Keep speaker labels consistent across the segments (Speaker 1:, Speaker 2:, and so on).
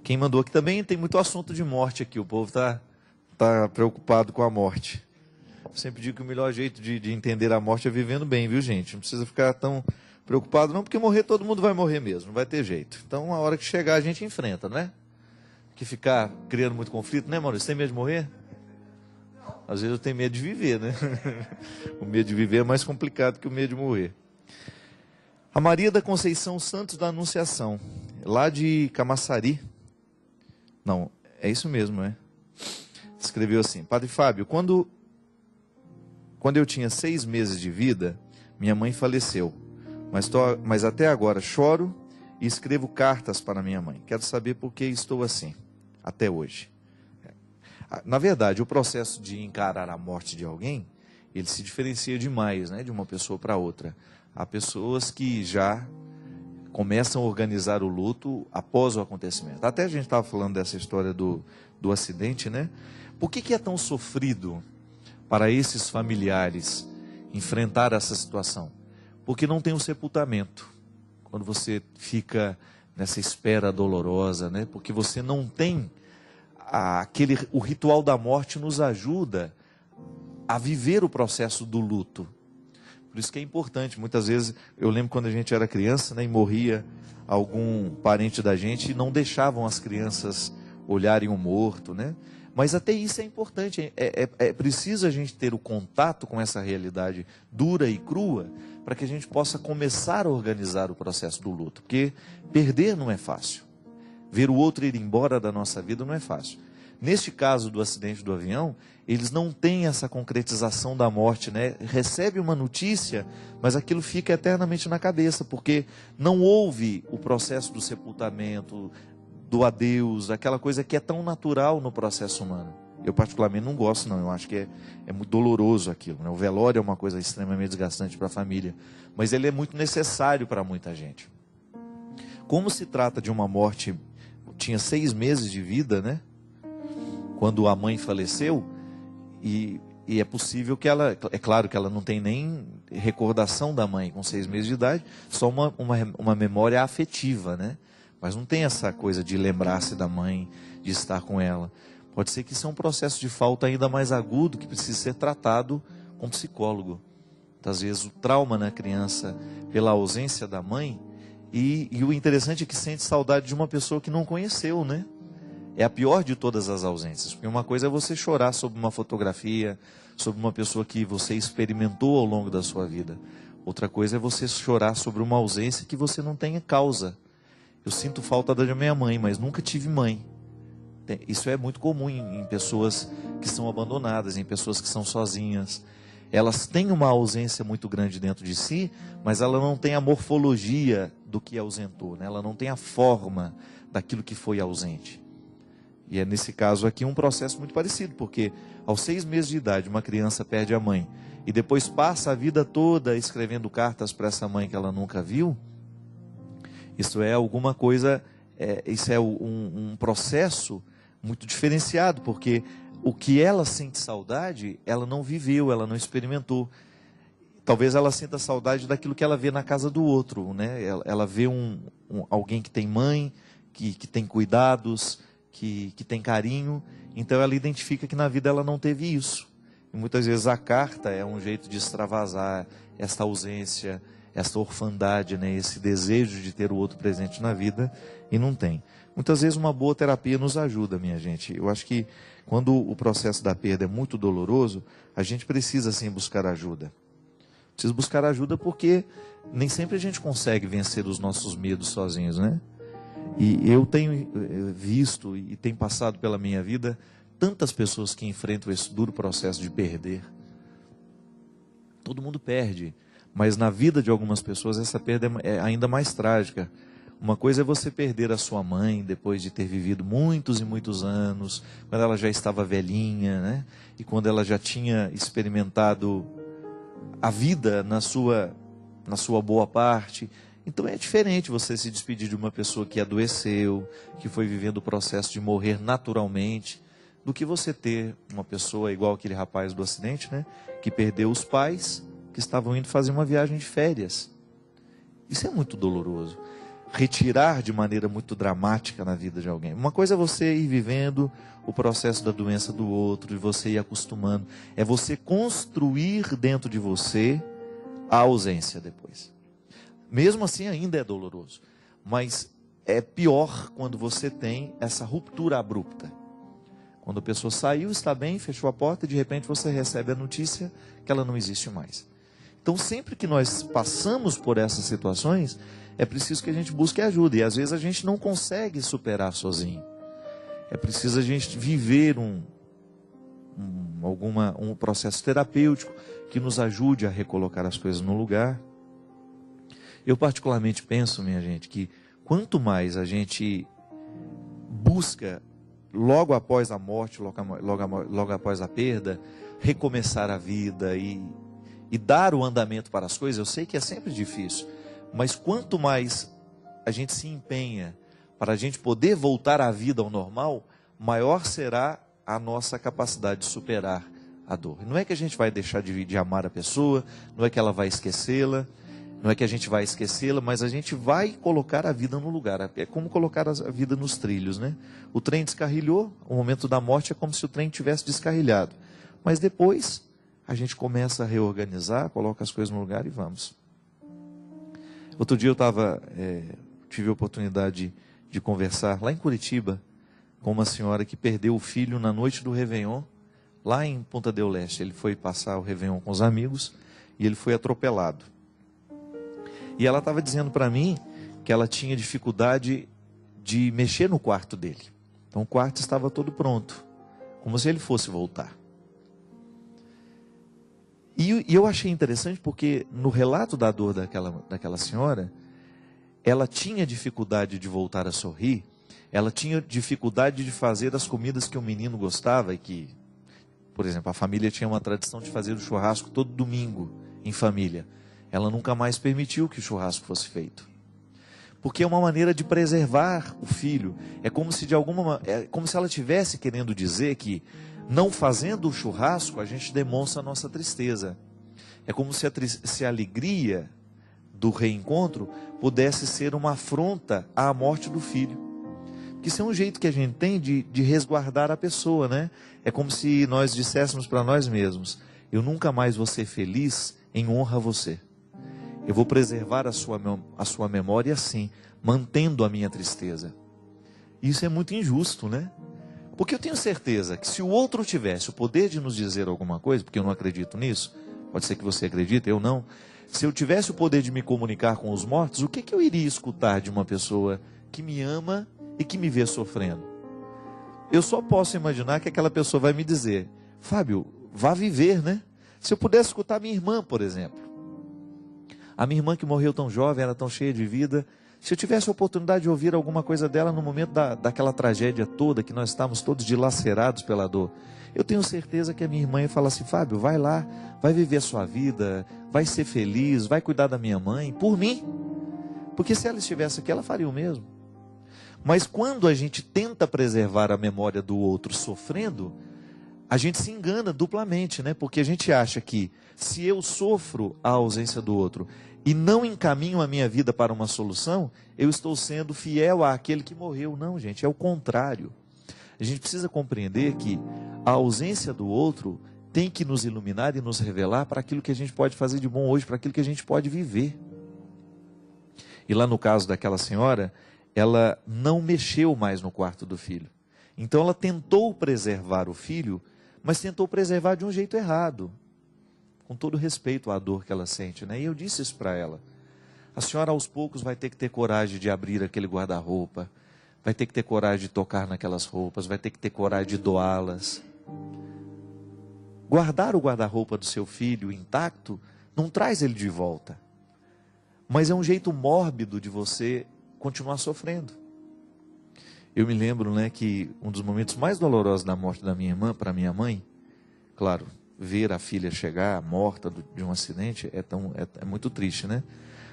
Speaker 1: Quem mandou aqui também tem muito assunto de morte aqui. O povo tá preocupado com a morte. Eu sempre digo que o melhor jeito de entender a morte é vivendo bem, viu, gente? Não precisa ficar tão preocupado não, porque morrer todo mundo vai morrer mesmo, não vai ter jeito. Então, a hora que chegar, a gente enfrenta, não é? Que ficar criando muito conflito, né, Maurício? Você tem medo de morrer? Às vezes eu tenho medo de viver, né? O medo de viver é mais complicado que o medo de morrer. A Maria da Conceição Santos da Anunciação, lá de Camaçari. Não, é isso mesmo, né? Escreveu assim: Padre Fábio, quando eu tinha 6 meses de vida, minha mãe faleceu. Mas até agora choro e escrevo cartas para minha mãe. Quero saber por que estou assim, até hoje. Na verdade, o processo de encarar a morte de alguém, ele se diferencia demais, né, de uma pessoa para outra. Há pessoas que já começam a organizar o luto após o acontecimento. Até a gente estava falando dessa história do acidente, né? Por que é tão sofrido para esses familiares enfrentar essa situação? Porque não tem o sepultamento. Quando você fica nessa espera dolorosa, né? Porque você não tem o ritual da morte nos ajuda a viver o processo do luto. Por isso que é importante. Muitas vezes, eu lembro quando a gente era criança, né, e morria algum parente da gente, e não deixavam as crianças olharem o morto, né? Mas até isso é importante. É preciso a gente ter o contato com essa realidade dura e crua, para que a gente possa começar a organizar o processo do luto. Porque perder não é fácil. Ver o outro ir embora da nossa vida não é fácil. Neste caso do acidente do avião, eles não têm essa concretização da morte, né? Recebe uma notícia, mas aquilo fica eternamente na cabeça, porque não houve o processo do sepultamento, do adeus, aquela coisa que é tão natural no processo humano. Eu particularmente não gosto, não. Eu acho que é muito doloroso aquilo, né? O velório é uma coisa extremamente desgastante para a família, mas ele é muito necessário para muita gente. Como se trata de uma morte, tinha 6 meses de vida, né? Quando a mãe faleceu, e é possível que ela, é claro que ela não tem nem recordação da mãe com 6 meses de idade, só uma memória afetiva, né? Mas não tem essa coisa de lembrar-se da mãe, de estar com ela. Pode ser que isso é um processo de falta ainda mais agudo, que precisa ser tratado com psicólogo. Às vezes o trauma na criança pela ausência da mãe, e o interessante é que sente saudade de uma pessoa que não conheceu, né? É a pior de todas as ausências, porque uma coisa é você chorar sobre uma fotografia, sobre uma pessoa que você experimentou ao longo da sua vida. Outra coisa é você chorar sobre uma ausência que você não tenha causa. Eu sinto falta da minha mãe, mas nunca tive mãe. Isso é muito comum em pessoas que são abandonadas, em pessoas que são sozinhas. Elas têm uma ausência muito grande dentro de si, mas ela não tem a morfologia do que ausentou, né? Ela não tem a forma daquilo que foi ausente. E é nesse caso aqui um processo muito parecido, porque aos 6 meses de idade uma criança perde a mãe e depois passa a vida toda escrevendo cartas para essa mãe que ela nunca viu. Isso é alguma coisa, isso é um processo muito diferenciado, porque o que ela sente saudade, ela não viveu, ela não experimentou. Talvez ela sinta saudade daquilo que ela vê na casa do outro, né? Ela vê alguém que tem mãe, que tem cuidados, que tem carinho, então ela identifica que na vida ela não teve isso. E muitas vezes a carta é um jeito de extravasar essa ausência, essa orfandade, né? Esse desejo de ter o outro presente na vida, e não tem. Muitas vezes uma boa terapia nos ajuda, minha gente. Eu acho que quando o processo da perda é muito doloroso, a gente precisa sim buscar ajuda. Precisa buscar ajuda porque nem sempre a gente consegue vencer os nossos medos sozinhos, né? E eu tenho visto e tenho passado pela minha vida tantas pessoas que enfrentam esse duro processo de perder. Todo mundo perde, mas na vida de algumas pessoas essa perda é ainda mais trágica. Uma coisa é você perder a sua mãe depois de ter vivido muitos e muitos anos, quando ela já estava velhinha, né? E quando ela já tinha experimentado a vida na sua boa parte. Então é diferente você se despedir de uma pessoa que adoeceu, que foi vivendo o processo de morrer naturalmente, do que você ter uma pessoa igual aquele rapaz do acidente, né? Que perdeu os pais, que estavam indo fazer uma viagem de férias. Isso é muito doloroso. retirar de maneira muito dramática na vida de alguém. Uma coisa é você ir vivendo o processo da doença do outro e você ir acostumando. É você construir dentro de você a ausência depois. Mesmo assim ainda é doloroso, mas é pior quando você tem essa ruptura abrupta. Quando a pessoa saiu, está bem, fechou a porta e de repente você recebe a notícia que ela não existe mais. Então sempre que nós passamos por essas situações, é preciso que a gente busque ajuda. E às vezes a gente não consegue superar sozinho. É preciso a gente viver um processo terapêutico que nos ajude a recolocar as coisas no lugar. Eu particularmente penso, minha gente, que quanto mais a gente busca, logo após a morte, logo após a perda, recomeçar a vida e dar o andamento para as coisas, eu sei que é sempre difícil, mas quanto mais a gente se empenha para a gente poder voltar à vida ao normal, maior será a nossa capacidade de superar a dor. Não é que a gente vai deixar de amar a pessoa, não é que ela vai esquecê-la, não é que a gente vai esquecê-la, mas a gente vai colocar a vida no lugar. É como colocar a vida nos trilhos, né? O trem descarrilhou, o momento da morte é como se o trem tivesse descarrilhado. Mas depois a gente começa a reorganizar, coloca as coisas no lugar e vamos. Outro dia eu tive a oportunidade de conversar lá em Curitiba com uma senhora que perdeu o filho na noite do Réveillon, lá em Punta del Este. Ele foi passar o Réveillon com os amigos e ele foi atropelado. E ela estava dizendo para mim que ela tinha dificuldade de mexer no quarto dele. Então o quarto estava todo pronto, como se ele fosse voltar. E eu achei interessante porque no relato da dor daquela senhora, ela tinha dificuldade de voltar a sorrir, ela tinha dificuldade de fazer as comidas que o menino gostava e que, por exemplo, a família tinha uma tradição de fazer o churrasco todo domingo em família. Ela nunca mais permitiu que o churrasco fosse feito. Porque é uma maneira de preservar o filho. É como se ela estivesse querendo dizer que não fazendo o churrasco, a gente demonstra a nossa tristeza. É como se a alegria do reencontro pudesse ser uma afronta à morte do filho. Porque isso é um jeito que a gente tem de resguardar a pessoa, né? É como se nós disséssemos para nós mesmos: eu nunca mais vou ser feliz em honra a você. Eu vou preservar a sua memória assim, mantendo a minha tristeza. Isso é muito injusto, né? Porque eu tenho certeza que se o outro tivesse o poder de nos dizer alguma coisa, porque eu não acredito nisso, pode ser que você acredite, eu não. Se eu tivesse o poder de me comunicar com os mortos, o que eu iria escutar de uma pessoa que me ama e que me vê sofrendo? Eu só posso imaginar que aquela pessoa vai me dizer: Fábio, vá viver, né? Se eu pudesse escutar minha irmã, por exemplo. A minha irmã que morreu tão jovem, era tão cheia de vida. Se eu tivesse a oportunidade de ouvir alguma coisa dela no momento daquela tragédia toda, que nós estávamos todos dilacerados pela dor, eu tenho certeza que a minha irmã ia falar assim: Fábio, vai lá, vai viver a sua vida, vai ser feliz, vai cuidar da minha mãe, por mim. Porque se ela estivesse aqui, ela faria o mesmo. Mas quando a gente tenta preservar a memória do outro sofrendo, a gente se engana duplamente, né? Porque a gente acha que se eu sofro a ausência do outro e não encaminho a minha vida para uma solução, eu estou sendo fiel àquele que morreu. Não, gente, é o contrário. A gente precisa compreender que a ausência do outro tem que nos iluminar e nos revelar para aquilo que a gente pode fazer de bom hoje, para aquilo que a gente pode viver. E lá no caso daquela senhora, ela não mexeu mais no quarto do filho. Então ela tentou preservar o filho, mas tentou preservar de um jeito errado. Com todo respeito à dor que ela sente, né? E eu disse isso para ela: a senhora aos poucos vai ter que ter coragem de abrir aquele guarda-roupa, vai ter que ter coragem de tocar naquelas roupas, vai ter que ter coragem de doá-las. Guardar o guarda-roupa do seu filho intacto não traz ele de volta, mas é um jeito mórbido de você continuar sofrendo. Eu me lembro, né, que um dos momentos mais dolorosos da morte da minha irmã para minha mãe, claro, ver a filha chegar morta de um acidente é muito triste, né?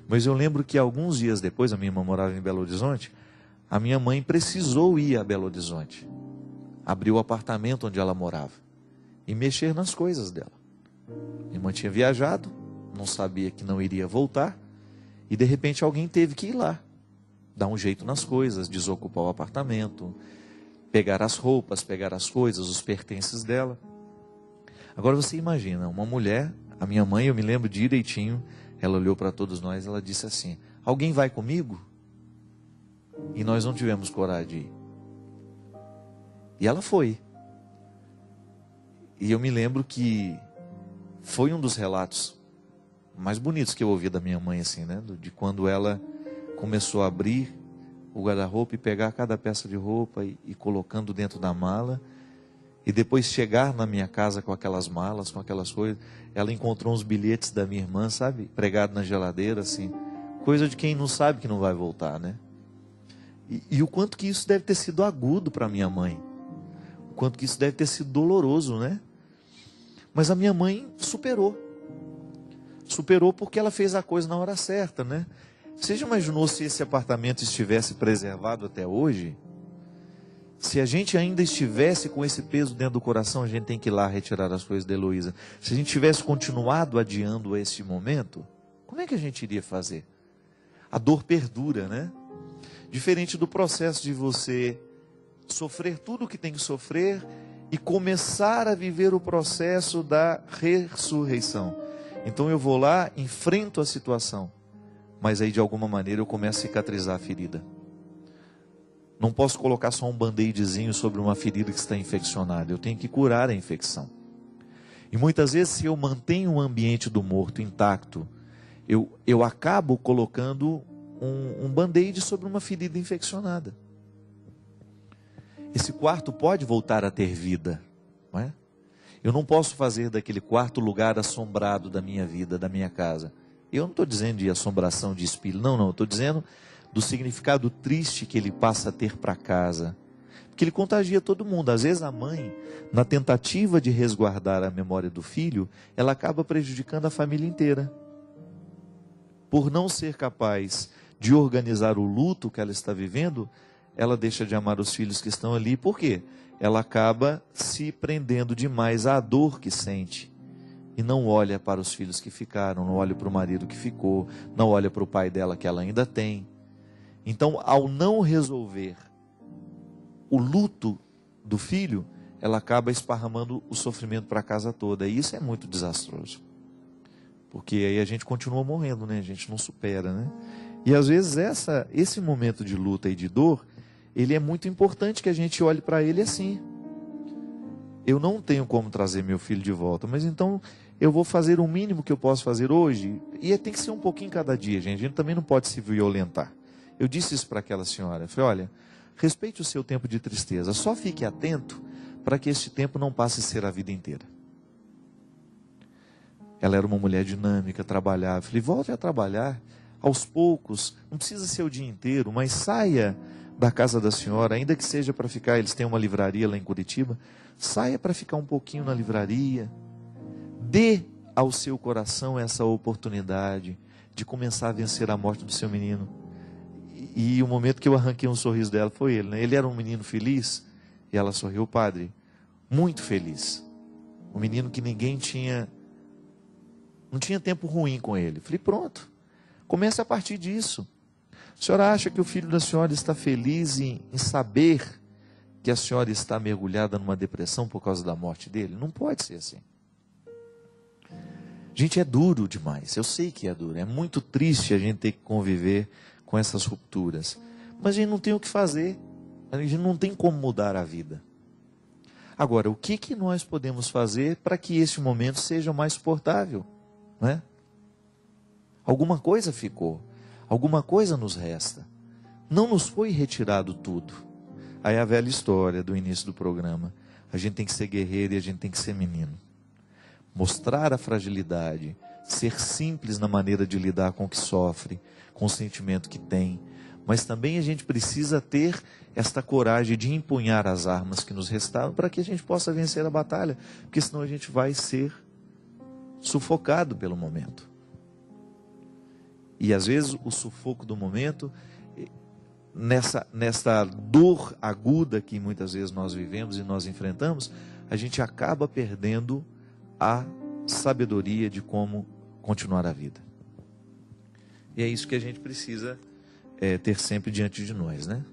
Speaker 1: Mas eu lembro que alguns dias depois, a minha irmã morava em Belo Horizonte, a minha mãe precisou ir a Belo Horizonte, abrir o apartamento onde ela morava e mexer nas coisas dela. Minha irmã tinha viajado, não sabia que não iria voltar, e de repente alguém teve que ir lá. dar um jeito nas coisas, desocupar o apartamento, pegar as roupas, pegar as coisas, os pertences dela. Agora você imagina, uma mulher, a minha mãe, eu me lembro direitinho, ela olhou para todos nós, ela disse assim: alguém vai comigo? E nós não tivemos coragem de ir. E ela foi. E eu me lembro que foi um dos relatos mais bonitos que eu ouvi da minha mãe, assim, né? De quando ela começou a abrir o guarda-roupa e pegar cada peça de roupa e colocando dentro da mala. E depois chegar na minha casa com aquelas malas, com aquelas coisas. Ela encontrou uns bilhetes da minha irmã, sabe? Pregado na geladeira, assim. Coisa de quem não sabe que não vai voltar, né? E o quanto que isso deve ter sido agudo para minha mãe. O quanto que isso deve ter sido doloroso, né? Mas a minha mãe superou. Superou porque ela fez a coisa na hora certa, né? Você já imaginou se esse apartamento estivesse preservado até hoje? Se a gente ainda estivesse com esse peso dentro do coração, a gente tem que ir lá retirar as coisas da Heloísa. Se a gente tivesse continuado adiando esse momento, como é que a gente iria fazer? A dor perdura, né? Diferente do processo de você sofrer tudo o que tem que sofrer e começar a viver o processo da ressurreição. Então eu vou lá, enfrento a situação, mas aí de alguma maneira eu começo a cicatrizar a ferida. Não posso colocar só um band-aidzinho sobre uma ferida que está infeccionada. Eu tenho que curar a infecção. E muitas vezes, se eu mantenho o ambiente do morto intacto, eu acabo colocando um band-aid sobre uma ferida infeccionada. Esse quarto pode voltar a ter vida, não é? Eu não posso fazer daquele quarto lugar assombrado da minha vida, da minha casa. Eu não estou dizendo de assombração de espírito, não. Eu estou dizendo do significado triste que ele passa a ter para casa. Porque ele contagia todo mundo. Às vezes a mãe, na tentativa de resguardar a memória do filho, ela acaba prejudicando a família inteira. Por não ser capaz de organizar o luto que ela está vivendo, ela deixa de amar os filhos que estão ali. Por quê? Ela acaba se prendendo demais à dor que sente. E não olha para os filhos que ficaram, não olha para o marido que ficou, não olha para o pai dela que ela ainda tem. Então, ao não resolver o luto do filho, ela acaba esparramando o sofrimento para a casa toda. E isso é muito desastroso. Porque aí a gente continua morrendo, né? A gente não supera, né? E às vezes esse momento de luta e de dor, ele é muito importante que a gente olhe para ele assim. Eu não tenho como trazer meu filho de volta, mas então eu vou fazer o mínimo que eu posso fazer hoje. E tem que ser um pouquinho cada dia, gente. A gente também não pode se violentar. Eu disse isso para aquela senhora. Eu falei: olha, respeite o seu tempo de tristeza. Só fique atento para que este tempo não passe a ser a vida inteira. Ela era uma mulher dinâmica, trabalhava. Eu falei: volte a trabalhar aos poucos. Não precisa ser o dia inteiro, mas saia da casa da senhora, ainda que seja para ficar. Eles têm uma livraria lá em Curitiba. Saia para ficar um pouquinho na livraria. Dê ao seu coração essa oportunidade de começar a vencer a morte do seu menino. E o momento que eu arranquei um sorriso dela foi ele, né? Ele era um menino feliz e ela sorriu: padre, muito feliz. Um menino que ninguém tinha, não tinha tempo ruim com ele. Falei: pronto, comece a partir disso. A senhora acha que o filho da senhora está feliz em saber que a senhora está mergulhada numa depressão por causa da morte dele? Não pode ser assim. Gente, é duro demais. Eu sei que é duro. É muito triste a gente ter que conviver com essas rupturas. Mas a gente não tem o que fazer. A gente não tem como mudar a vida. Agora, o que nós podemos fazer para que esse momento seja mais suportável? Não é? Alguma coisa ficou. Alguma coisa nos resta. Não nos foi retirado tudo. Aí a velha história do início do programa. A gente tem que ser guerreiro e a gente tem que ser menino. Mostrar a fragilidade. Ser simples na maneira de lidar com o que sofre, com o sentimento que tem. Mas também a gente precisa ter esta coragem de empunhar as armas que nos restaram para que a gente possa vencer a batalha. Porque senão a gente vai ser sufocado pelo momento. E às vezes o sufoco do momento, nessa dor aguda que muitas vezes nós vivemos e nós enfrentamos, a gente acaba perdendo a sabedoria de como continuar a vida. E é isso que a gente precisa ter sempre diante de nós, né?